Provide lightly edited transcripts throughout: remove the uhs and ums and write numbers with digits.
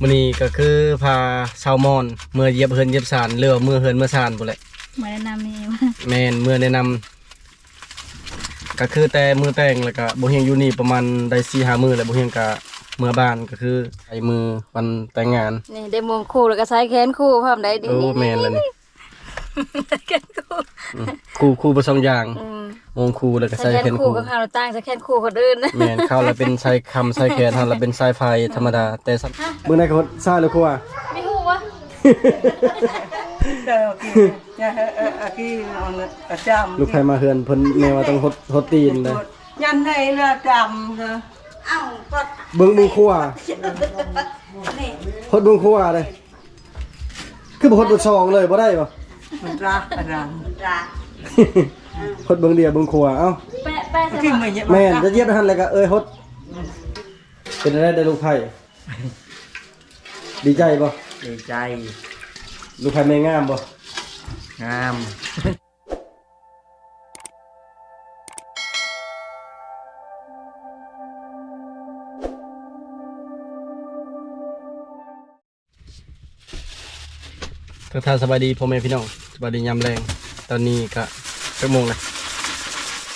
มื้อนี้ก็คือพาชาวมอญเมื่อเยียบเฮือนเยียบศาลหรือว่าเมื่อเฮือนเมื่อศาลพุ่นแหละมาแนะนำนี่แม่นเมื่อแนะนำก็คือแต่มือแต่งแล้วก็บ่เฮียงอยู่นี่ประมาณได้ 4-5 มื้อแล้วบ่เฮียงก็เมื่อบ้านก็คือใส่มือวันแต่งงานนี่ได้มงคู่แล้วก็ใส่แขนคู่พร้อมได้ดี โอ้แม่นแล้วนี่ แขนคู่คู่บ่2อย่างมงคู่แล้วก็ใส่แขนคู่ ก็ข้าวต่างใส่แขนคู่คนอื่นแม่นเข้าแล้วเป็นใส่คำใส่แขนเฮาแล้วเป็นสายไฟธรรมดาแต่มื้อไหนก็ซ่าหรือคั่วไม่ฮู้วะลูกไผมาเฮือนเพิ่นแม่ว่าต้องฮดตีนเลยยันได้ละจำเถอะเอ้าก็เบิ่งมือคั่วฮดเบิ่งคั่วเลยคือบ่ฮดบ่ซองเลยบ่ได้บ่มันรักอะไรรักฮดเบิ่งเดียวเบิ่งคั่วเอ้าแปะขึ้นมาเยอะแม่นจะเย็บหั่นแล้วก็ฮดเป็นอะไรได้ลูกไผดีใจบ่ดีใจลูกไผแม่งามบ่งามทักทายสบายดีพ่อแม่พี่น้องสบายดียามแรงตอนนี้ก็กี่โมงเลย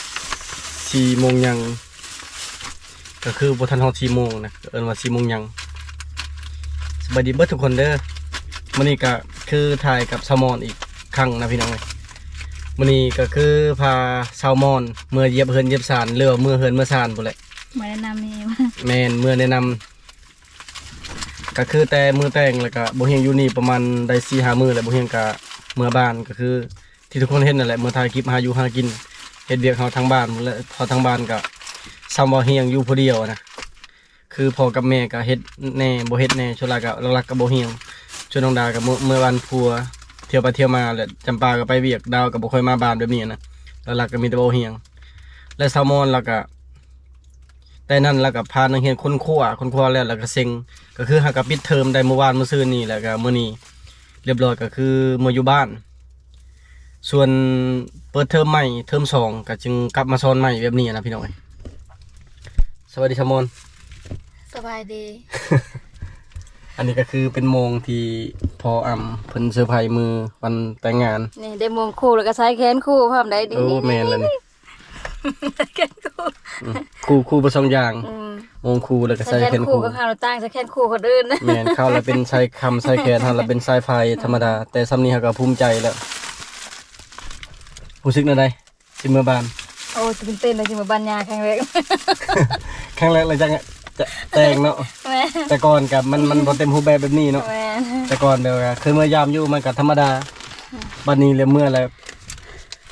4 โมงยังก็คือบ่ทันฮอด4 โมงนะเอิ้นว่า4 โมงยังสบายดีเบิดทุกคนเด้อมื้อนี้ก็คือถ่ายกับแซลมอนอีกครั้งนะพี่น้องเอ้ยมื้อนี้ก็คือพาแซลมอนเมื่อเยียบเฮือนเยียบศาลหรือว่าเมื่อเฮือนเมื่อศาลพุ่นแหละมาแนะนำนี่แม่นเมื่อแนะนำก็คือแต่มือแต่งแล้วก็บ่เฮียงอยู่นี่ประมาณได้ 4-5 มื้อแล้วบ่เฮียงก็เมื่อบ้านก็คือที่ทุกคนเห็นนั่นแหละเมื่อถ่ายคลิปหาอยู่หากินเฮ็ดเวียกเฮาทางบ้านและพอทางบ้านก็ซ้ำบ่เฮียงอยู่ผู้เดียวนะคือพ่อกับแม่ก็เฮ็ดแน่บ่เฮ็ดแน่ช่วงหลักก็หลักๆก็บ่เฮียงช่วงน้องดาก็เมื่อวันพัวเที่ยวไปเที่ยวมาแล้วจำปาก็ไปเวียกดาวก็บ่ค่อยมาบ้านแบบนี้นะหลักๆก็มีแต่บ่เฮียงและแซลมอนแล้วก็แต่นั่นแล้วก็พานักเรียนคนครัวแล้วก็เซ็งก็คือหากปิดเทอมได้เมื่อวานเมื่อซื่นนี้แล้วก็มื้อนี้เรียบร้อยก็คือมาอยู่บ้านส่วนเปิดเทอมใหม่เทอม2ก็จึงกลับมาสอนใหม่แบบนี้นะพี่น้องสวัสดีชมอนสบายดี อันนี้ก็คือเป็นโมงที่พออำเพิ่นเซอร์ไพรส์มือวันแต่งงานนี่ได้มงคู่แล้วก็ใส่แขนคู่พร้อมได้ดีโอ้แม่นแล้วนี่แขนคู่บ่2อย่างมงคู่แล้วก็ใส่แขนคู่ก็ข้าวต่างใส่แขนคู่คนอื่นแม่นเข้าแล้วเป็นใส่คำใส่แขนเฮาแล้วเป็นสายไฟธรรมดาแต่ซ้ำนี้เฮาก็ภูมิใจแล้วรู้สึกแนวใดสิเมื่อบ้านโอ้ตื่นเต้นเลยสิมาบ้านยาครั้งแรกครั้งแรกเลยจะแต่งเนาะแต่ก่อนกับมันบ่เต็มรูปแบบนี้เนาะแต่ก่อนเดี๋ยวก็คือเมื่อยามอยู่มันก็ธรรมดาบัดนี้เลยเมื่อแล้ว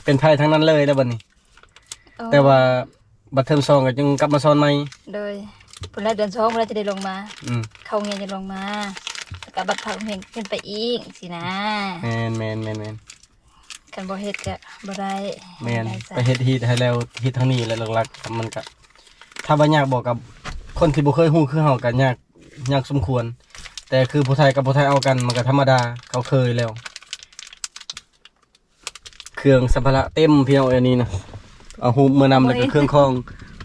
เป็นไผทั้งนั้นเลยแล้วบัดนี้แต่ว่าบัดเทอม2ก็จึงกลับมาสอนใหม่โดยพุ่นละเดือน2พุ่นละจะได้ลงมาเข้าเรียนจะลงมาแล้วก็บัดพักเรียนขึ้นไปอีกสินะแม่นกันบ่เฮ็ดก็บ่ได้แม่นไปเฮ็ดฮีทให้แล้วฮีททางนี้แล้วหลักๆมันก็ถ้าว่ายากบอกกับคนที่บ่เคยฮู้คือเฮาก็ยากสมควรแต่คือผู้ไทยกับผู้ไทยเอากันมันก็ธรรมดาเขาเคยแล้วเครื่องสัมภาระเต็มพี่น้องอันนี้นะเอาหุ่มมานำแล้วก็เครื่องคอง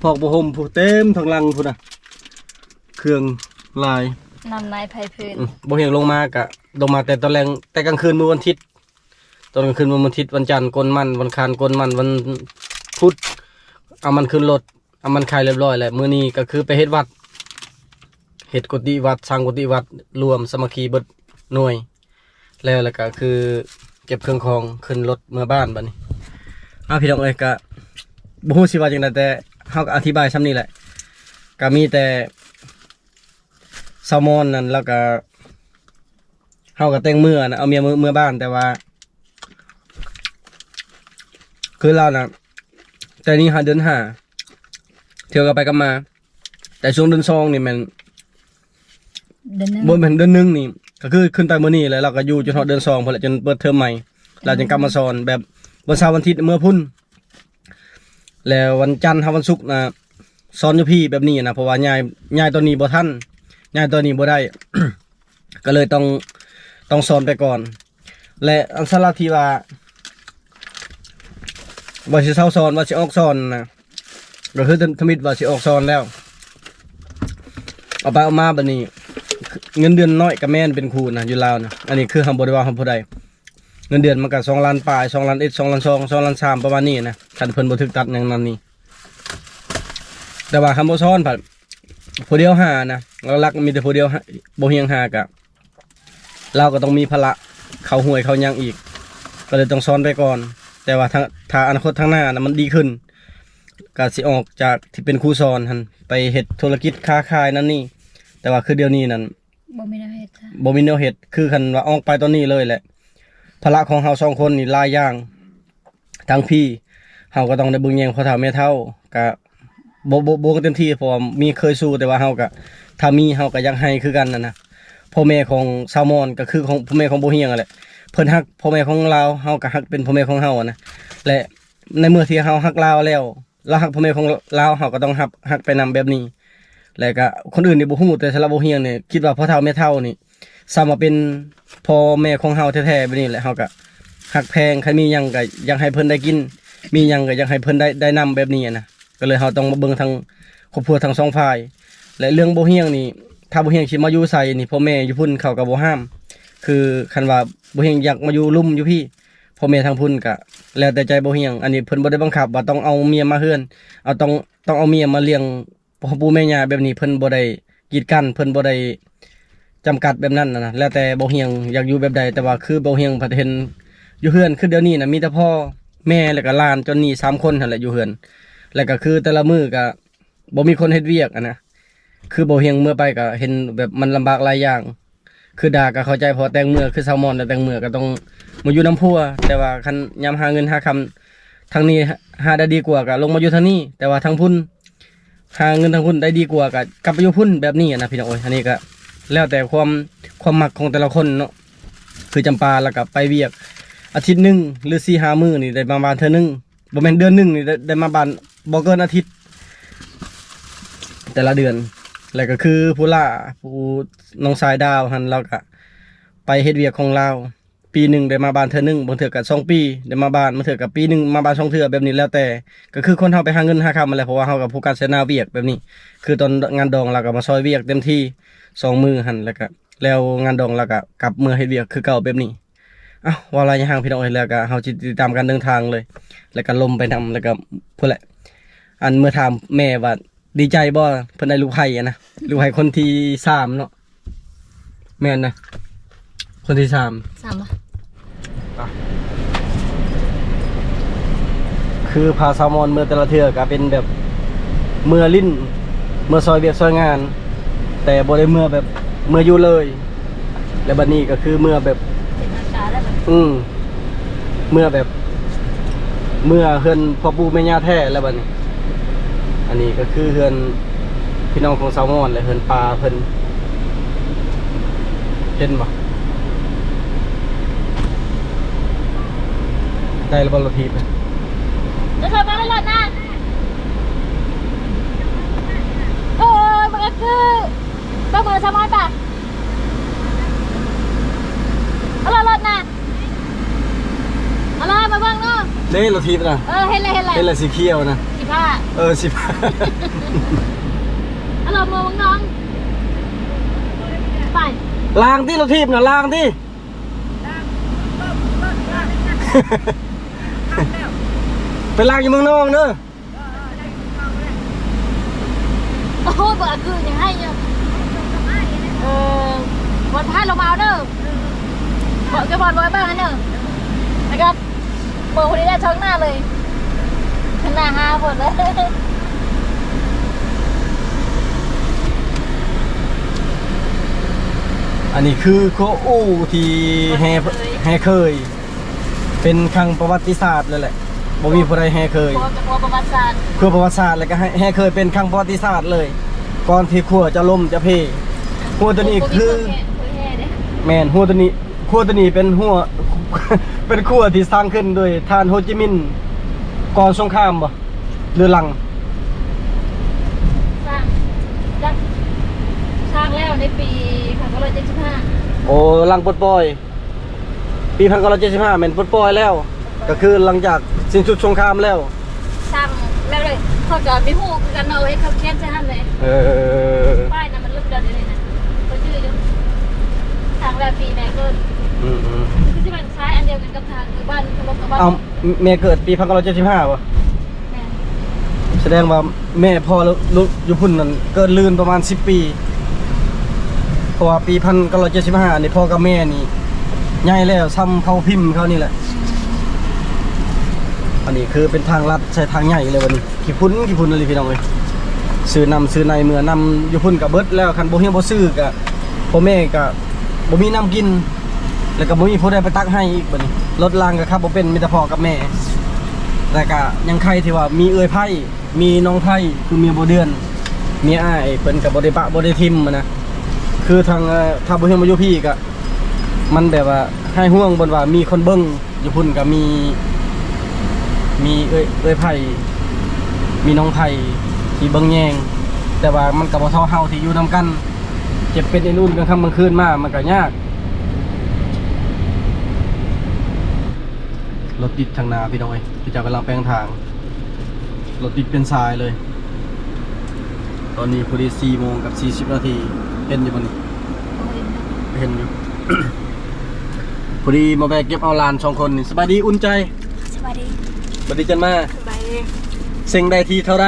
พอกบ่ห่มผู้เต็มทั้งหลังพุ่นน่ะเครื่องลายนำนายไผพื้นบ่เห็นลงมาก็ลงมาแต่ตอนแรงแต่กลางคืนมื้อวันอาทิตย์ตอนกลางคืนมื้อวันอาทิตย์วันจันทร์กลมันวันคานกลมันวันพุธเอามันขึ้นรถเอามันคายเรียบร้อยแล้วมื้อนี้ก็คือไปเฮ็ดวัดเฮ็ดกุฏิวัดสร้างกุฏิวัดรวมสามัคคีเบิดหน่วยแล้วก็คือเก็บเครื่องของขึ้นรถเมื่อบ้านบัดนี้พี่น้องเอ้ยก็บ่ฮู้สิว่าจังได๋แต่เฮาก็อธิบายซ้ำนี้แหละก็มีแต่แซลมอนนั่นแล้วก็เฮาก็แต่งมื้อนะเอาเมียเมื่อบ้านแต่ว่าคือเราน่ะแต่นี้เดือน5เที่ยวกันไปกันมาแต่ช่วงเดือน2นี่มันบ่แม่นเดือน1นี่ก็คือขึ้นไปมื้อนี้แล้วเราก็อยู่จนฮอดเดือน2พุ่นแหละจนเปิดเทอมใหม่เราจึงกลับมาสอนแบบวันเสาร์วันอาทิตย์เมื่อพุ่นแล้ววันจันทร์วันศุกร์นะสอนอยู่พี่แบบนี้นะเพราะว่าย้ายตัวนี้บ่ทันย้ายตัวนี้บ่ได้ ก็เลยต้องสอนไปก่อนและอันสลับที่ว่าสิเซาสอนว่าสิออกสอนนะก็คือทมิตว่าสิออกสอนแล้วเอาไปเอามาบัดนี้ เงินเดือนน้อยกับแม่นเป็นครูนะอยู่ลาวนะอันนี้คือคำบริวารคำพูดใดเงินเดือนมันก็2 ล้านปลาย2 ล้าน2 ล้าน2 2 ล้าน3ประมาณนี้นะคันเพิ่นบ่ถึกตัดอย่างนั้นนี่แต่ว่าคำบ่ซ้อนผัดผู้เดียวหานะหลักๆมีแต่ผู้เดียวบ่เฮียงหากะเราก็ต้องมีภาระเข้าห่วยเข้ายังอีกก็เลยต้องซ้อนไปก่อน แต่ว่าถ้าอนาคตข้างหน้านะมันดีขึ้นก็สิออกจากที่เป็นครูสอนหั่นไปเฮ็ดธุรกิจค้าขายนั่นนี่แต่ว่าคือเดี๋ยวนี้นั่น บ่มีแนวเฮ็ดจ้ะ บ่มีแนวเฮ็ดคือคันว่าออกไปตอนนี้เลยแหละภาระของเฮา2คนนี่หลายอย่างทั้งพี่เฮาก็ต้องได้เบิ่งแยงพ่อเฒ่าแม่เฒ่าก็บ่เต็มที่เพราะว่ามีเคยสู้แต่ว่าเฮาก็ถ้ามีเฮาก็ยังให้คือกันนะพ่อแม่ของซาวมอนก็คือของพ่อแม่ของบ่เฮียงนั่นแหละเพิ่นฮักพ่อแม่ของเราเฮาก็ฮักเป็นพ่อแม่ของเฮานะและในเมื่อที่เฮาฮักลาวแล้วเราฮักพ่อแม่ของลาวเฮาก็ต้องฮักไปนำแบบนี้แล้วก็คนอื่นนี่บ่ฮู้แต่สำหรับบ่เฮียงนี่คิดว่าพ่อเฒ่าแม่เฒ่านี่ซ้ำมาเป็นพ่อแม่ของเฮาแท้ๆแบบนี้แหละเฮาก็ฮักแพงใครมีหยังก็อยากให้เพิ่นได้กินมีหยังก็อยากให้เพิ่นได้นำแบบนี้นะก็เลยเฮาต้องมาเบิ่งทั้งครอบครัวทั้งสองฝ่ายและเรื่องบ่เฮียงนี่ถ้าบ่เฮียงสิมาอยู่ไสนี่พ่อแม่อยู่พุ่นเขาก็บ่ห้ามคือคันว่าบ่เฮียงอยากมาอยู่ลุ่มอยู่พี่พ่อแม่ทางพุ่นก็แล้วแต่ใจบ่เฮียงอันนี้เพิ่นบ่ได้บังคับว่าต้องเอาเมียมาเฮือนเอาต้องเอาเมียมาเลี้ยงพ่อปู่แม่ย่าแบบนี้เพิ่นบ่ได้กีดกันเพิ่นบ่ได้จำกัดแบบนั้นนะแล้วแต่บ่เฮียงอยากอยู่แบบใดแต่ว่าคือบ่เฮียงพัดเห็นอยู่เฮือนคือเดี๋ยวนี้น่ะมีแต่พ่อแม่แล้วก็หลานจนนี่3คนนั่นแหละอยู่เฮือนแล้วก็คือแต่ละมื้อก็บ่มีคนเฮ็ดเวียกนะคือบ่เฮียงเมื่อไปก็เห็นแบบมันลำบากหลายอย่างคือด่าก็เข้าใจพอแต่งมื้อคือแซลมอนแล้วแต่งมื้อก็ต้องมาอยู่น้ำพัวแต่ว่าคันยามหาเงินหาคำทางนี้หาได้ดีกว่าก็ลงมาอยู่ทางนี้แต่ว่าทางพุ่นหาเงินทางพุ่นได้ดีกว่าก็กลับไปอยู่พุ่นแบบนี้นะพี่น้องโอ้ยอันนี้ก็แล้วแต่ความมักของแต่ละคนเนาะคือจำปาแล้วก็ไปเวียกอาทิตย์หนึงหรือ 4-5 มื้อนี่ได้มาบ้านเทื่อนึงบ่แม่นเดือนหนึงนี่ได้มาบ้านบ่เกินอาทิตย์แต่ละเดือนแล้วก็คือผู้ล่าผู้น้องสายดาวหันเราก็ไปเฮ็ดเวียกของเราปีหนึงได้มาบ้านเทื่อนึงบางเทื่อก็2 ปีได้มาบ้านบางเทื่อก็ปีหนึงมาบ้าน2 เทื่อแบบนี้แล้วแต่ก็คือคนเฮาไปหาเงินหาคำอะไรเพราะว่าเฮากับผู้การเสนาเวียกแบบนี้คือตอนงานดองเราก็มาซอยเวียกเต็มที่2 มื้อหันแล้วงานดองเราก็กลับเมื่อเฮ็ดเวียกคือเก่าแบบนี้อ้าวว่าอะไรยังห่างพี่น้องเอ้ยแล้วก็เฮาสิติดตามการเดินทางเลยแล้วก็ลมไปนำแล้วก็พุ่นแหละอันเมื่อถามแม่ว่าดีใจบ่เพิ่นได้ลูกไผ่อะนะลูกไผ่คนที่3เนาะแม่นนะคนที่3 3บ่ คือพาแซลมอนเมื่อแต่ละเทื่อก็เป็นแบบเมื่อลิ้นเมื่อซอยเวียกซอยงาน แต่บ่ได้เมื่อแบบเมื่ออยู่เลยและบัดนี้ก็คือเมื่อแบบ เป็นอาการแล้วแบบ เมื่อแบบเมื่อเฮือนพ่อปู่แม่ย่าแท้แล้วบัดนี้อันนี้ก็คือเฮือนพี่น้องของแซลมอนและเฮือนปลาเพิ่นเห็นบ่ได้แล้วบ่รถทีบ จะชอบมาเลยล่ะนะมันก็คือต้องมือสมอนป่ะเอาล่ะรถนะเอาล่ะมาเบิ่งเนาะ เด้รถทีบนะ เห็นเลย เป็นอะไรสีเขียวนะ 15 15 เอาล่ะมาเบิ่งน้องไป ล้างที่รถทีบนะล้างที่ ไปล้างอยู่เมืองนอกเนอะ โอ้โหเบื่อคือยังให้อยู่วันพาลงมาเด้อบอกจะบอลไว้บ้างนะเนอะนะครับเปิดคนนี้ได้ช่องหน้าเลยข้างหน้า5 คนเลย อันนี้คือโคอู้ที่แฮเคย เป็นครั้งประวัติศาสตร์เลยแหละบ่มีผู้ใดแฮเคย ครัวประวัติศาสตร์ ครัวประวัติศาสตร์แล้วก็แฮเคยเป็นครั้งประวัติศาสตร์เลยก่อนที่ครัวจะล่มจะเพหัวตัวนี้คือแม่นหัวตัวนี้ครัวตัวนี้เป็นหัว เป็นครัวที่สร้างขึ้นโดยท่านโฮจิมินห์ก่อนสงครามบ่หรือหลัง สร้างแล้วในปี1975 โอ้หลังปลดปล่อยปี1975แม่นปลดปล่อยแล้ว ก็คือหลังจากสิ้นสุดสงครามแล้ว สร้างแล้วเลยเขาจะไม่ฮู้คือกันเอาให้เขาแค้นใช่หั่นเลยป้ายน่ะมันลึกเดินเลยนะเขาชื่ออยู่ แบบปีแม่เกิด อืม คือที่มันคล้ายอันเดียวกันกับทางคือบ้านคือลงกับบ้าน เอาแม่เกิดปี1975ป่ะ แม่ แสดงว่าแม่พ่อลูกอยู่พุ่นนั่นเกิดลื่นประมาณ10 ปีเพราะว่าปี1975นี่พ่อกับแม่นี่ใหญ่แล้วซ้ำเผาพิมพ์เขานี่แหละอันนี้คือเป็นทางลัดใช้ทางใหญ่เลยวันนี้ขี้พุ่นอะไรพี่น้องเอ้ยซื้อในเมื่อนำอยู่พุ่นกับเบิดแล้วคันบ่เฮียงบ่ซื้อก็พ่อแม่ก็บ่มีน้ำกินแล้วก็บ่มีผู้ใดไปตักให้อีกบัดนี้รถรางก็ขับบ่เป็นมีแต่พ่อกับแม่แล้วก็ยังใครที่ว่ามีเอื้อยไผ่มีน้องไผ่คือเมียบ่เดือนเมียอ้ายเพิ่นก็บ่ได้ปะบ่ได้ทิมนะคือทางถ้าบ่เฮียงมาอยู่พี่ก็มันแบบว่าให้ห่วงบนว่ามีคนเบิ่งอยู่พุ่นก็มีเอ้ยไผ่มีน้องไผ่ที่เบิ่งแยงแต่ว่ามันก็บ่เท่าเฮาที่อยู่นำกันเจ็บเป็นไอ้นู่นกลางค่ำกลางคืนมามันก็ยากรถติดทางนาพี่น้องเอ้ยพี่เจ้ากำลังแปลงทางรถติดเป็นทรายเลยตอนนี้พอดี4 โมงกับ40 นาทีเห็นอยู่บ่นี่เห็นอยู่ พอดีมาแบกเก็บเอาหลาน2 คนนี่สบายดีอุ่นใจ สบายดี บัดดีจันมา สบายดี เซ็งได้ทีเท่าไร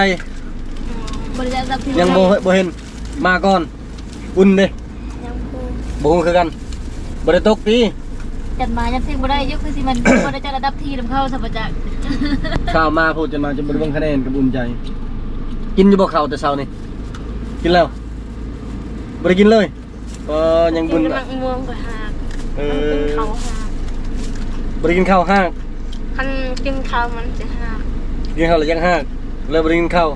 บริจาคที่ ยังบ่เห็นมาก่อนอุ่นเด้ ยังคู บ่ฮู้คือกันบ่ได้ตกตี จัดมายังเซ็งบ่ได้ยุคคือสิมันบ่ได้จัดระดับที่นำเข้าสัมปจักษ์ ข้าวมาพูดจนมาจะบ่ได้เบิ่งคะแนนกับอุ่นใจ กินอยู่บ่ข้าวแต่เช้านี่กินแล้วบ่ได้กินเลยยังบุญ มักม่วงก็หาก เอ กิน อ ข้าวหาก บ่ได้กินข้าวห้าง คันกินข้าวมันจะหาก กินข้าวแล้วยังห้างแล้วบ่ได้กินข้าว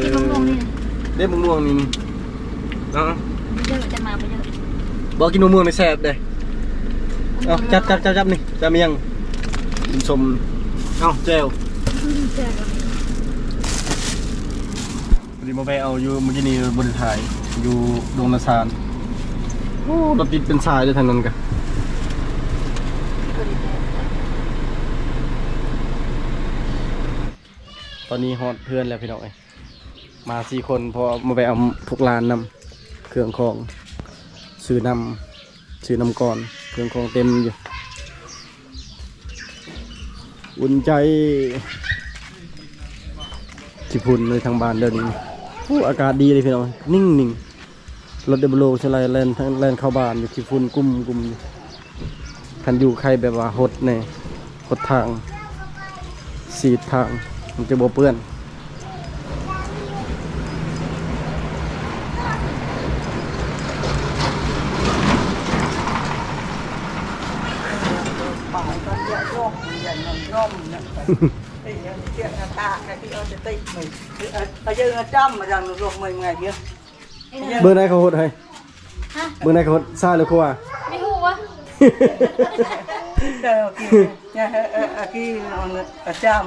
กินมะม่วงนี่ เด้มะม่วงนี่เนาะ เยอะจะมาบ่เยอะ บ่กินมะม่วงนี่แซ่บเด้เอาจับนี่จะมียังกินชมเอ้าแจ่วพอดีมาไปเอาอยู่เมื่อกี้นี้บนถ่ายอยู่ดงนาซานโอ้รถติดเป็นสายเลยทางนั้นกันตอนนี้ฮอดเพื่อนแล้วพี่น้องเอ้ยมา4 คนพอมาไปเอาพวกลานนำเครื่องของซื้อนำก่อนเครื่องของเต็มอยู่อุ่นใจที่พุ่นในทางบ้านเดินอากาศดีเลยพี่น้องนิ่งรถเดบโลสไลด์แลนเข้าบ้านอยู่ที่พุ่นกุมคันอยู่ใครแบบว่าหดเนี่ยหดทางสีทางมันจะบ่เปื้อนเบอร์ไหนเขาหดให้เบอร์ไหนเขาหดซ้ายหรือขวา ไม่ฮู้วะ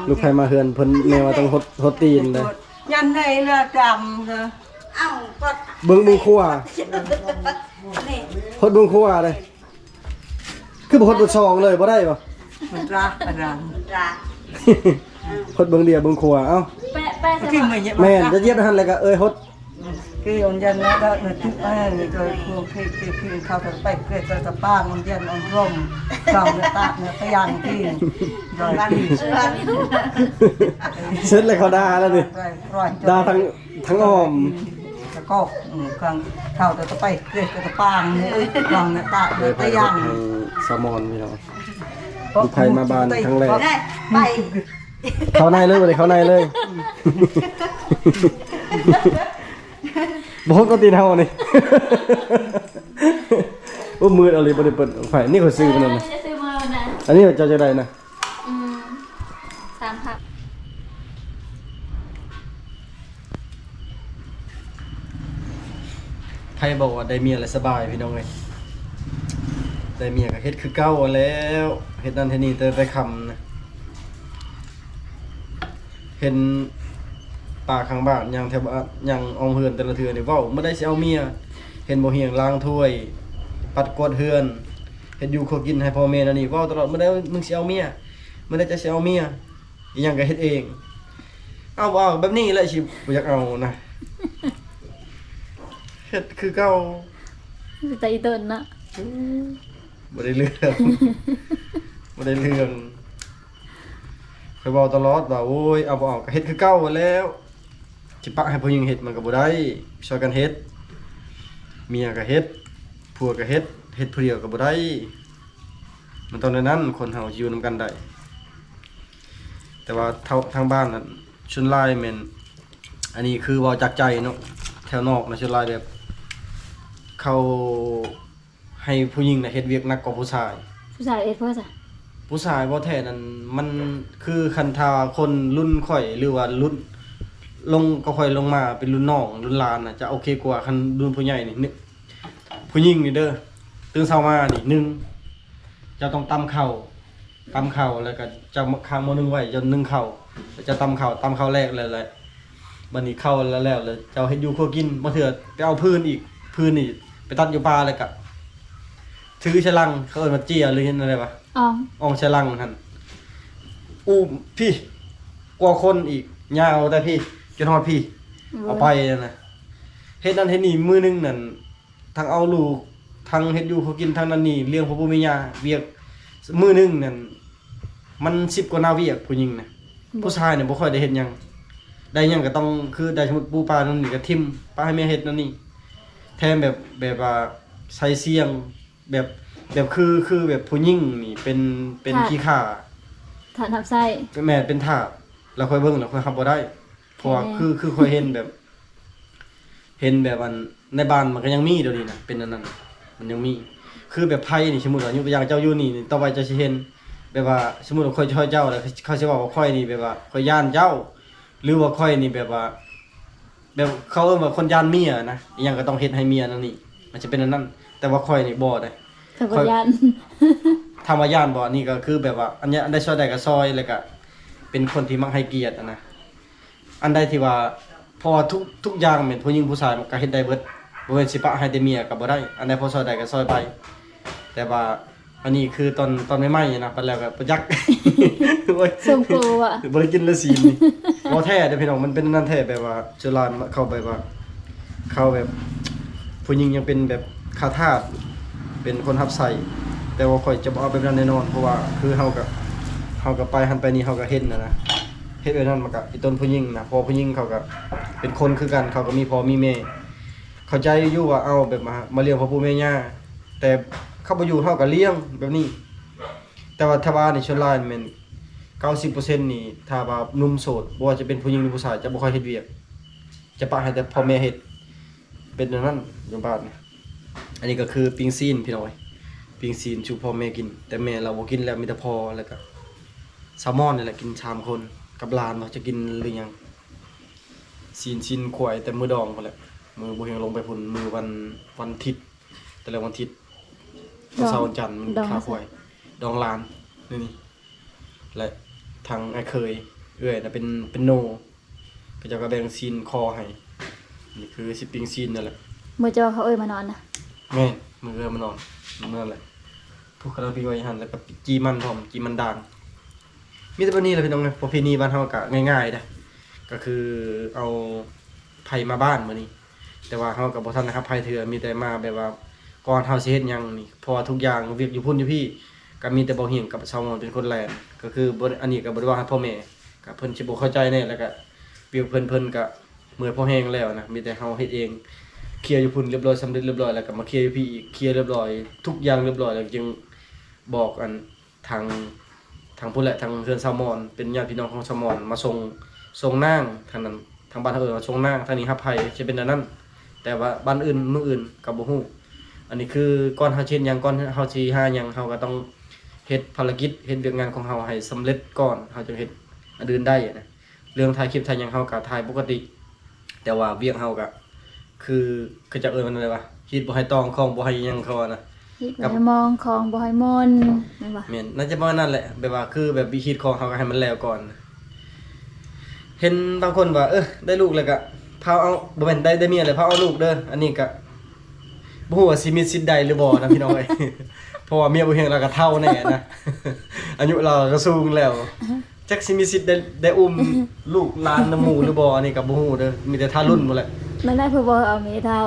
ลูกใครมาเฮือนเพิ่นแม่ว่าต้องหดตีนเลย ยันในละจำเธอ เบิ่งขวาหดเบิ่งขวาเลยคือบ่หดเบิ่ง2เลยบ่ได้บ่ มันรักอะไร หดเบิ่งเดียวเบิ่งขวาเอ้า แปะ คือไม่เยอะ แม่นจะเหยียบหันแล้วก็หด คือonยันนะก็นึกถึงนี่โดยพวกคือเขาจะไปเกิดจะป้างonยันonร่มสองตาเนี่ยพยางที่โดยที่ เสร็จเลยเขาด่าแล้วนี่ด่าทั้งอ้อม แล้วก็กลางเขาจะไปเกิดจะป้างเนี่ยลองเนี่ยตาเนี่ยพยาง สมอนพี่น้องลูกใครมาบ้านครั้งแรก ไป เข้าในเลยบ่ได้เข้าในเลยบ่ก็ตีนเฮานี่โอ้มือเอาเลยบ่ได้เปิดไฟนี่เขาซื้อมันนั่นน่ะ จะซื้อมาวันนั้น อันนี้เจ้าจะได้นะ 3 ผัก ใครบอกว่าได้เมียแล้วสบายพี่น้องเอ้ยได้เมียก็เฮ็ดคือเก่าแล้วเฮ็ดนั่นเฮ็ดนี่แต่ไปคำนะเห็นป่าข้างบ้านยังแถวบ้านยังอองเฮือนแต่ละเทือนี่เว้าบ่ได้สิเอาเมียเห็นบ่เฮียงล้างถ้วย ปัดกวาดเฮือนเฮ็ดอยู่ขอกินให้พ่อแม่นั่นนี่เว้าตลอดมื้อใดมึงสิเอาเมียมื้อใดจะสิเอาเมียอีหยังก็เฮ็ดเองเอาบ่เอาแบบนี้แหละสิบ่อยากเอานะ เฮ็ดคือเก่า ใจเติ้นนะ บ่ได้เรื่องบ่ได้เรื่องเคยบอกตลอดว่าโอ้ยเอาบ่ออกก็เฮ็ดคือเก่าแล้วสิปะให้ผู้หญิงเฮ็ดมันก็บ่ได้ช่วยกันเฮ็ดเมียก็เฮ็ดผัวก็เฮ็ดผู้เดียวก็บ่ได้มันต้องในนั้นคนเฮาอยู่นำกันได้แต่ว่าทางบ้านน่ะชนลายแม่นอันนี้คือเว้าจากใจเนาะแถวนอกนะชนลายแบบเขาให้ผู้หญิงน่ะเฮ็ดเวียกหนักกว่าผู้ชาย ผู้ชายเอ็ดเพื่อจ้ะ ผู้ชายบ่แท้นั้นมันคือคันทาคนรุ่นข่อยหรือว่ารุ่นลงก็ค่อยลงมาเป็นรุ่นน้องรุ่นหลานน่ะจะโอเคกว่าคันรุ่นผู้ใหญ่นี่ผู้หญิงนี่เด้อตื่นเช้ามานี่หนึ่งจะต้องตำข้าวแล้วก็จะค้างหม้อนึงไว้จนนึ่งข้าวจะตำข้าวแรกเลยบัดนี้ข้าวแล้วเลยเจ้าเฮ็ดอยู่ครัวกินบ่เถื่อไปเอาพื้นอีกพื้นนี่ไปตัดอยู่ป่าแล้วก็ถือฉลังเขาเอิ้นว่าเจียหรือเห็นอะไรวะ อ๋อ อองฉลังท่านอู้พี่กว่าคนอีกยาวแต่พี่จนฮอดพี่เอาไปนั่นน่ะเฮ็ดนั่นเฮ็ดนี่มื้อนึงนั่นทั้งเอาลูกทั้งเฮ็ดอยู่เขากินทั้งนั้นนี่เลี้ยงพ่อปู่แม่ย่าเวียกมื้อนึงนั่นมัน10กว่าหน้าเวียกผู้หญิงน่ะผู้ชายเนี่ยบ่ค่อยได้เฮ็ดหยังได้หยังก็ต้องคือได้สมมุติปูปลานั่นนี่ก็ทิ่มปลาให้แม่เฮ็ดนั่นนี่แถมแบบว่าใส่เสียงแบบคือแบบผู้หญิงนี่เป็นขี้ข่า ฐานทับไส้ เป็นแม่เป็นทาสแล้วค่อยเบิ่งแล้วค่อยขับบ่ได้เพราะว่าคือค่อยเห็นแบบอันในบ้านมันก็ยังมีเดี๋ยวนี้นะเป็นอันนั้นมันยังมีคือแบบไผนี่สมมุติว่าอย่างเจ้าอยู่นี่ต่อไปจะสิเห็นแบบว่าสมมุติว่าค่อยช่วยเจ้าแล้วเขาสิว่าค่อยนี่แบบว่าค่อยย่านเจ้าหรือว่าค่อยนี่แบบว่าแบบเขาเอิ้นว่าคนย่านเมียนะอีหยังก็ต้องเฮ็ดให้เมียนั่นนี่มันจะเป็นอันนั้นแต่ว่าค่อยนี่บ่ได้ ขบวนยาน ธรรมญาณบ่นี่ก็คือแบบว่าอันเนี้ยอันใดช่วยได้ก็ซอยแล้วก็เป็นคนที่มักให้เกียรตินะอันใดที่ว่าพอทุกอย่างแม่นผู้หญิงผู้ชายมันก็เฮ็ดได้เบิดบ่แม่นสิปะให้แต่เมียก็บ่ได้อันใดพอซอยได้ก็ซอยไปแต่ว่าอันนี้คือตอนใหม่ๆนะปันแล้วก็ประยัก โอ้ย ส่งโปรอ่ะ บ่ได้กินละสีนี่บ่แท้เด้อพี่น้องมันเป็นนั่นแท้แบบว่าเจรานเข้าไปว่าเข้าแบบผู้หญิงยังเป็นแบบข้าทาสเป็นคนรับใช้แต่ว่าข่อยจะบ่เอาแบบนั้นแน่นอนเพราะว่าคือเฮาก็ไปหันไปนี่เฮาก็เห็นนะเฮ็ดแบบนั้นมันก็อีต้นผู้หญิงนะพอผู้หญิงเขาก็เป็นคนคือกันเขาก็มีพ่อมีแม่เข้าใจอยู่ว่าเอาแบบมาเลี้ยงพ่อปู่แม่ย่าแต่เขาบ่อยู่เฮาก็เลี้ยงแบบนี้แต่ว่าถ้าว่าในชนลายแม่น 90% นี่ถ้าว่าหนุ่มโสดบ่ว่าจะเป็นผู้หญิงหรือผู้ชายจะบ่ค่อยเฮ็ดเวียกจะปะให้แต่พ่อแม่เฮ็ดเป็นแบบนั้นอยู่บ้านนี่อันนี้ก็คือปิ้งซีนพี่น้อยปิ้งซีนชูพ่อแม่กินแต่แม่เราบ่กินแล้วมีแต่พ่อแล้วก็แซลมอนนี่แหละกิน3คนกับหลานว่าจะกินหรือยังซีนข่อยแต่มื้อดองพุ่นแหละมื้อบ่เฮงลงไปพุ่นมื้อวันอาทิตย์แต่ละวันอาทิตย์วันเสาร์วันจันทร์มันขาข่อยดองหลานนี่และทางไอ้เคยเอื้อยน่ะเป็นโนก็จะก็แบ่งซีนคอให้นี่คือสิปิ้งซีนนั่นแหละ เมื่อเจ้าเขาเอ้ยมานอนนะ แม่มือเรือมานอนนั่นแหละพวกคณะพี่ไว้หันแล้วก็จีมันพร้อมจีมันด่างมีแต่วันนี้แหละพี่น้องนะประเพณีบ้านเฮาก็ง่ายๆนะก็คือเอาไผมาบ้านมื้อนี้แต่ว่าเฮาก็บ่ทันนะครับไผเถื่อมีแต่มาแบบว่าก่อนเฮาสิเฮ็ดหยังนี่เพราะว่าทุกอย่างเวียกอยู่พุ่นอยู่พี่ก็มีแต่บ่เฮียงกับชาวมอญเป็นคนแลนก็คือบ่อันนี้ก็บ่ได้ว่าให้พ่อแม่ก็เพิ่นสิบ่เข้าใจแน่แล้วก็เปรียบเพิ่นก็เมื่อยพอแห้งแล้วนะมีแต่เฮาเฮ็ดเองเคลียร์อยู่พุ่นเรียบร้อยสำเร็จเรียบร้อยแล้วก็มาเคลียร์อยู่พี่อีกเคลียร์เรียบร้อยทุกอย่างเรียบร้อยแล้วจึงบอกอันทางพุ่นแหละทางเฮือนชาวมอญเป็นญาติพี่น้องของชาวมอญมาส่งนางทางนั้นทางบ้านเฮามาส่งนางทางนี้รับไผจะเป็นอันนั้นแต่ว่าบ้านอื่นเมืองอื่นก็บ่ฮู้อันนี้คือก่อนเฮาเฮ็ดหยังก่อนเฮาสิหาหยังเฮาก็ต้องเฮ็ดภารกิจเฮ็ดเรื่องงานของเฮาให้สำเร็จก่อนเฮาจึงเฮ็ดอันอื่นได้นะเรื่องถ่ายคลิปถ่ายหยังเฮาก็ถ่ายปกติแต่ว่าเวียกเฮาก็คือจะเอิ้นมันอะไรวะคิดบ่ให้ตองของบ่ให้หยังเขาอะนะ ฮิตบ่ให้มองของบ่ให้มนแม่นบ่ แม่นน่าจะประมาณนั้นแหละแบบว่าคือแบบวิคิดของเฮาก็ให้มันแล้วก่อนเห็นบางคนว่าได้ลูกแล้วก็พาเอาบ่แม่นได้เมียแล้วพาเอาลูกเด้ออันนี้ก็บ่ฮู้ว่าสิมีสิทธิ์ใดหรือบ่นะพี่น้องเอ้ย เพราะว่าเมียบ่เฮียงเราก็เฒ่าแน่นะ อายุเราก็สูงแล้วจักสิมีสิทธิ์ได้อุ้มลูกหลานน้ำหมู่หรือบ่อันนี้ก็บ่ฮู้เด้อมีแต่ทารุ่นหมดแหละ มันได้เพื่อบ่เอาเมเท่า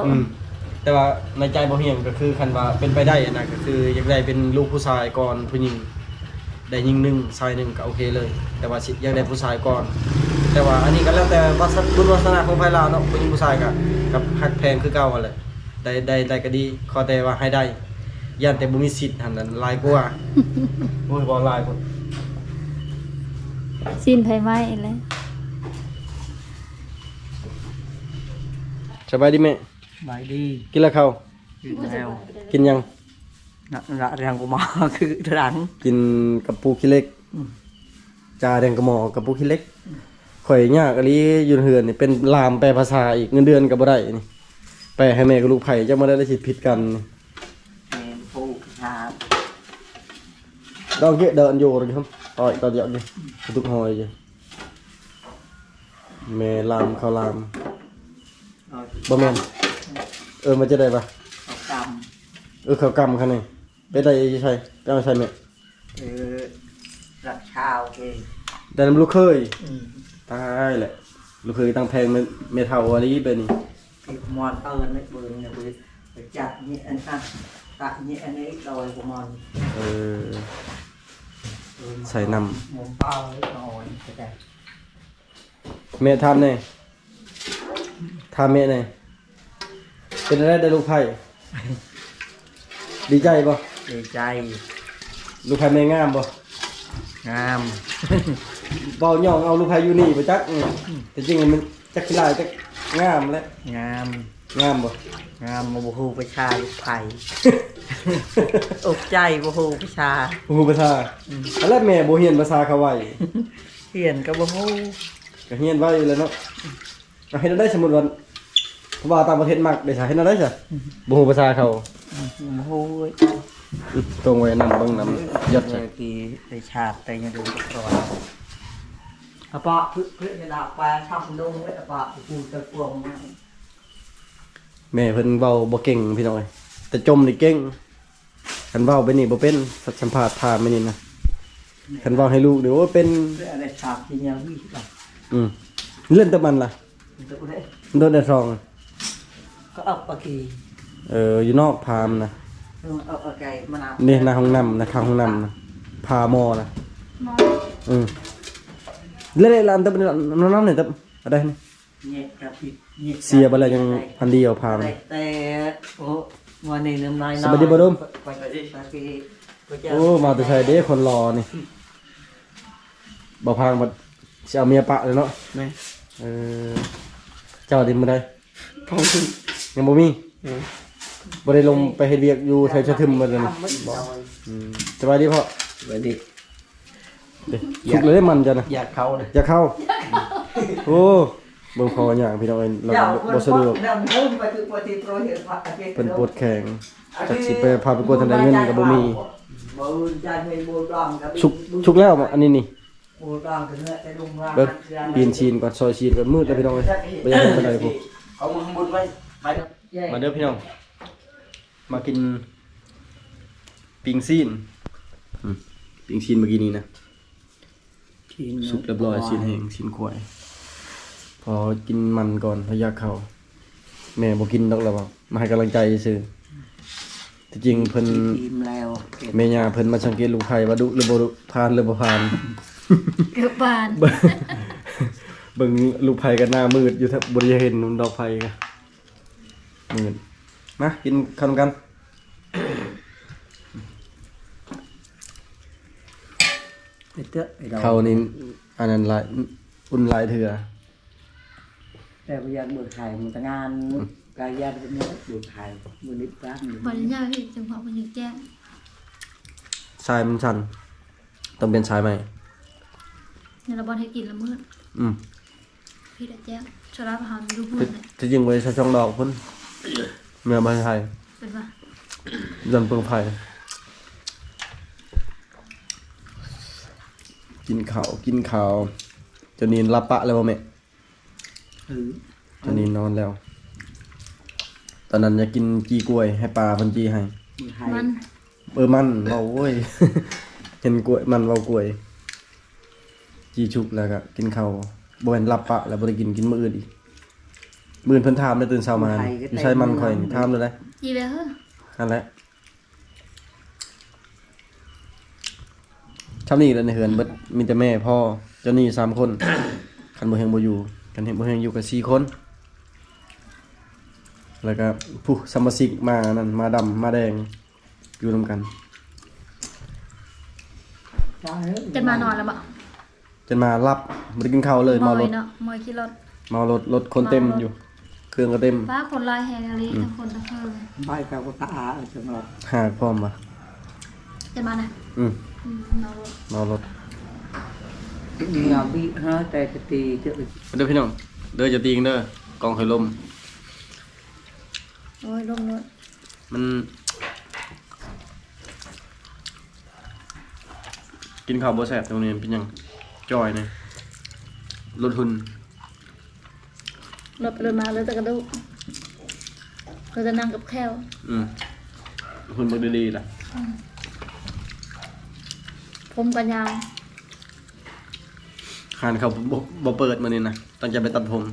แต่ว่าในใจบ่เฮียงก็คือคันว่าเป็นไปได้นะก็คืออยากได้เป็นลูกผู้ชายก่อนผู้หญิงได้ยิงหนึ่งชายหนึ่งก็โอเคเลย แต่ว่าอยากได้ผู้ชายก่อน แต่ว่าอันนี้ก็แล้วแต่บุญวาสนาของไผลาวเนาะผู้หญิงผู้ชายก็กับฮักแพงคือเก่าหั่นแหละได้ก็ดีขอแต่ว่าให้ได้ย่านแต่บ่มีสิทธิ์หั่นนั้นหลายกว่า โอ้ยบ่หลายคน สิ้นไผไว้เลย สบายดีแม่ บายดี กินแล้วข้าว กินแล้ว กินยัง ละแรงกูมาคือหลัง กินกับปูขี้เล็กจาแดงกระหมอกับปูขี้เล็กข่อยยากอะลีอยู่เฮือนนี่เป็นลามแปลภาษาอีกเงินเดือนก็บ่ได้นี่แปลให้แม่กับลูกไผ่จังบ่ได้สิผิดกันนี่ เป็นผู้ชา ดอกเยอะเดินอยู่เลยครับต่อยต่อเดียวนี่ทุกหอยจ้ะแม่ลามเขาลามบ่แม่นมันจะได้ปะ กรรม เขากำคันนี่ไปได้ใช่ก็ไม่ใช่แม่ รักชาวเอง แต่นำลูกเคยตายแหละลูกเคยตั้งแพงเมทัลอะไรแบบนี้ มอนเอิญในเบืองเนี่ยไปจัดนี่อันนั้นตัดนี่อันนี้โดยกูมอน ใส่น้ มมเป้าเล็กน้อยแต่ ำแม่ทำเนี่ยทำแม่เนี่ยเป็นอะไรได้ลูกไผ่ดีใจป่ะ ดีใจ ลูกไผ่แม่งามป่ะ งาม เบาหย่องเอาลูกไผ่อยู่นี่ไปจักแต่จริงมันจักขี้ลายจักงามแล้ว งาม งามป่ะ งามมาบูฮูประชาลูกไผ่อกใจบูฮูประชา ฮู้ภาษาแล้วแม่บ่เฮียนภาษาเขาไว้ เขียนกับบูฮู ก็เฮียนไว้แล้วเนาะเฮ็ดได้สมมุติว่าว่าต่างประเทศมักได้ซะเฮ็ดได้ซะบ่ฮู้ภาษาเขา บูฮู ตรงไว้นำเบิ่งนำยัด เล ใส่ ยปีในชาติแต่ยังดูก่อนอะปะเพื่อนจะด่าไปทำดงไว้อะปะกูจะกลง แม่เพิ่นเว้าบ่เก่งพี่น้อยแต่จมนี่เก่งคันเว้าไปนี่บ่เป็นสัมภาษณ์ถามไปนี่นะคันเว้าให้ลูกเดี๋ยวเป็น เพื่อนอะไรชาติที่ยังวิ่งไป เล่นแตะมันล่ะ ตัวนี้ โดนแต่ซอง ก็เอาปะกี อยู่นอกพามนะ เอาไก่มะนาว นี่หน้าห้องน้ำนะข้างห้องน้ำนะพาหมอนะ มอง เล่นร้านตะน้ำเนี่ยตะอะไรนี่ เนี่ยกระปิดเนี่ย เสียไปแล้วยังพันเดียวพาม แต่โอ้วันนี้น้ำนาย สวัสดีบ่ดุม ไปดิปะกี โอ้มาแต่ใส่เด้คนรอนี่บ่พางมาสิเอาเมียปะเลยเนาะ แม่ เจ้าดินมาได้ยังบ่มีบ่ได้ลงไปเฮ็ดเวียกอยู่แถวชะทึมบ่เลยนี่สบายดีพ่อ สวัสดี สุกเลยมันจ้ะนะ อยากเข้าเลย อย่าเข้าโอ้เบิ่งคออย่างพี่น้องเอ้ยเราบ่สะดวกเป็นปวดแข้งจักสิไปพาไปกวดทางใดเงินก็บ่มีชุกแล้วอันนี้นี่เบิ่งปีนชีนก่อนซอยชีนก่อนมืดแล้วพี่น้องเอ้ยบ่อยากเห็นปานใดพุ่น เอามึงบุญไว้ไป มาเด้อพี่น้องมากินปิ้งซีนปิ้งซีนเมื่อกี้นี้นะสุกเรียบร้อยซีนแห้งซีนควายพอกินมันก่อนระยะเข้าแม่บ่กินดอกแล้วบ่มาให้กำลังใจซื่อที่จริงเพิ่น ทีมแล้ว แม่ย่าเพิ่นมาสังเกตลูกไผ่ว่าดุหรือบ่ดุผ่านหรือบ่ผ่าน เกือบบาน เบิ่งลูกไผ่ก็หน้ามืดอยู่ถ้าบ่ได้เห็นดอกไผ่ก็มืดมากินขนมกัน ไอ้เต้อไอ้ดอก เขานี่อันนั้นหลายอุ่นหลายเถื่อ แต่พยานเบิกไข่มันจะงานกายญาติเป็นเนื้อเบิกไข่มือนิดบ้าง บริญญาพี่จังหวะมันยังแจ้ง ทรายมันชันต้องเป็นทรายใหม่ เนี่ยเราบอลให้กินละมืด อืม พี่ได้แจ้งชราประหารดูมืดเลย ที่จริงไว้ใช้ช่องดอกพุ่นเมื่อมาไทย เป็นว่า ยันเปลืองไผ่กินข้าวจนนีนรับปะแล้วบ่แม่จนนีนนอนแล้ว ตอนนั้นอยากกินจีกล้วยให้ปลาเพิ่นจีให้ มัน มันเว้าโว้ย เห็นกล้วยมันเว้ากล้วย จีชุกแล้วก็กินข้าวบ่แม่นรับปะแล้วบ่ได้กินมื้ออื่นอีก มื้อเพิ่นถามได้ตื่นเช้ามานี่อยู่ใช้มันข่อยนี่ถามเลยได้ ยีไปเฮ้อ นั่นแหละชาวนี้แล้วในเฮือนเบิดมีแต่แม่พ่อเจ้าหนี้3คนคันบ่เฮงบ่อยู่กันเห็นบ่เฮงอยู่กับ4คนแล้วก็ผู้สมาชิกมานั่นมาดำมาแดงอยู่นํกัน จะมานอนแล้วบ่ จนมารับบ่ได้กินข้าวเลยเมารถ เนาะมอยขี่รถ เมารถรถคนเต็มอยู่ เครื่องก็เต็ม ป้าคนลอยแฮงอะไรทั้งคนทั้งเพิ่น ใบกับตาจังหวะ หากพร้อมบ่ จะมานะ อืม นอนรถ เมารถ งามบีฮะแต่จะตีจะ เด้อพี่น้องเด้อจะตีกันเด้อกองไข่ลม โอ้ยลมรถ มันกินข้าวบ่แซ่บตรงนี้เป็นหยังจอยนี่ลดทุน รถไปรถมาเลยแต่กระดูกเราจะนั่งกับแคว ทุนบ่ดีๆล่ะ ผมกันยาว หานเขาบ่เปิดมื้อนี้นะตั้งใจไปตัดผม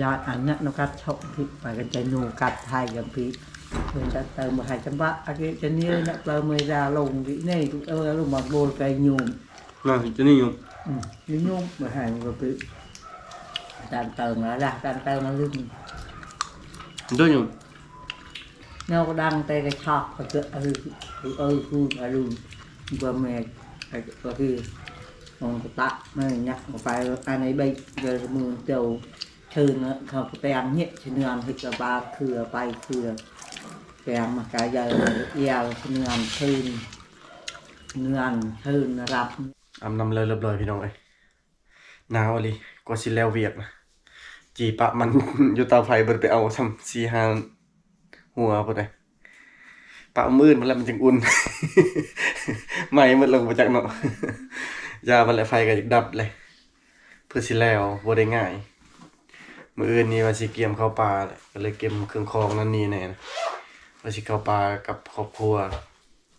ญาติอันเนี้ยนกัดชอบที่ไปกันใจนูกัดไทยกันพี่เพื่อนจะเติมมาให้จังหวะอันนี้จะเนี่ยเนี่ยเราเมื่อดาลงที่นี่ทุกลงมาโบนไก่ยูม น่าจะนี่อยู่ ยูมมาให้มาพี่การเติมแล้วการเติมมาลึก เด้ออยู่ เนาดังแต่ก็ชอบก็จะคืออารมณ์ว่าแม่ก็คือองค์ตะไม่เนี่ยไปอันไหนใบเดือมือเดียวเชิญเขาแปลงเนี่ยเชิญงานให้กับบาคือไปคือแปลงมากายใหญ่เอี่ยวเชิญงานเชิญงานเชิญรับ อำนำเลยเรียบร้อยพี่น้องเอ้ยหนาวอีหลีกว่าสิแล้วเวียกนะจีปะมัน อยู่เตาไฟเบิดไปเอาซ้ำ4-5หัวพุ่นเด้ปะมื้นมันแล้วมันจึงอุ่น ไหม้หมดลงมาจากเนาะ ยามันแหละไฟก็อยากดับเลยเพื่อสิแล้วบ่ได้ง่ายมื้ออื่นนี้ว่าสิเกี่ยมเข้าป่าแหละก็เลยเก็บเครื่องคองนั่นนี่แน่นะว่าสิเข้าป่ากับครอบครัว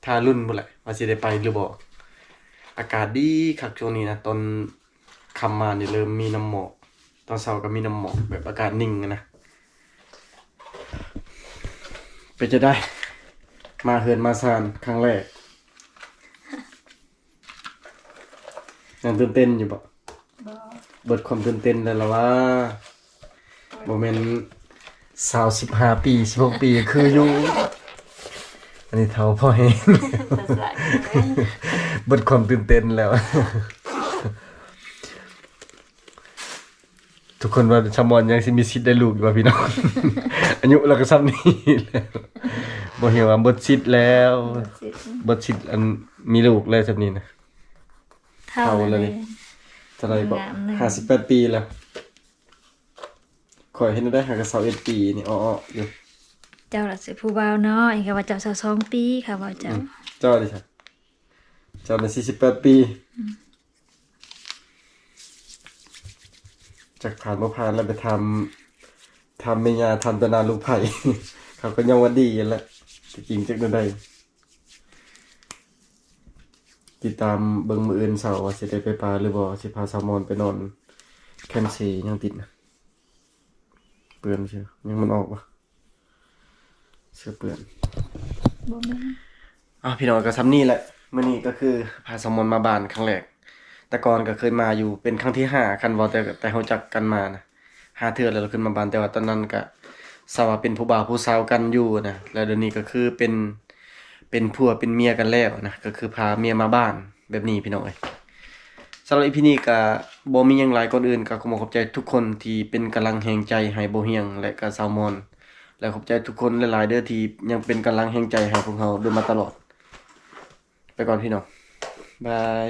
ถ้ารุ่นบ่แหละว่าสิได้ไปหรือบ่อากาศดีคักช่วงนี้นะตอนค่ำมานี่เริ่มมีน้ำหมอกตอนเช้าก็มีน้ำหมอกแบบอากาศนิ่งอะนะไปจะได้มาเฮือนมาซานครั้งแรกยังตื่นเต้นอยู่บ่เบิดความตื่นเต้นแล้วล่ะว่าบ่แม่น15ปี16ปีคืออยู่อันนี้เฒ่าพอแฮง เบิดความตื่นเต้นแล้ว ทุกคนว่าชาวมอนยังสิมีสิทธิ์ได้ลูกอยู่ว่าพี่น้อง อายุเราก็ซ้ำนี้แล้วบ่เห็นว่าเบิดสิทธิ์แล้วเบิดสิทธิ์อันมีลูกแล้วซ้ำนี้นะ เท่าเลย เท่าไหร่บ่58ปีแล้วข่อยเห็นได้51ปีนี่อ้อๆอยู่ เจ้าละสิผู้บ่าวน้อยค่ะว่าเจ้า22ปีค่ะว่าเจ้า เจ้าดิค่ะเจ้าน่ะ48ปีจากผ่านบ่ผ่านแล้วไปทำแม่ย่าทำตะนาลูกไผ่ เขาก็ยังว่าดีแหละแต่จริงจักได้ติดตามเบิ่งมื้ออื่นเช้าว่าสิได้ไปปลาหรือบ่สิพาแซลมอนไปนอนแคมป์ซียังติดนะเปื้อนเชียวยังมันออกบ่เสื้อเปื้อน บ่แม่น พี่น้องก็ซ้ำนี่แหละมื้อนี้ก็คือพาแซลมอนมาบ้านครั้งแรกแต่ก่อนก็เคยมาอยู่เป็นครั้งที่5คันว่าแต่รู้จักกันมานะ5เทื่อแล้วเราขึ้นมาบ้านแต่ว่าตอนนั้นก็สาวาเป็นผู้บ่าวผู้สาวกันอยู่นะแล้วเดี๋ยวนี้ก็คือเป็นผัวเป็นเมียกันแล้วนะก็คือพาเมียมาบ้านแบบนี้พี่น้องเอ้ยสำหรับ EP นี้ก็บ่มีหยังหลายก่อนอื่นก็ขอบใจทุกคนที่เป็นกำลังแรงใจให้บ่เฮียงและก็แซลมอนและขอบใจทุกคนหลายๆเด้อที่ยังเป็นกำลังแรงใจให้พวกเราโดยมาตลอดไปก่อนพี่น้องบาย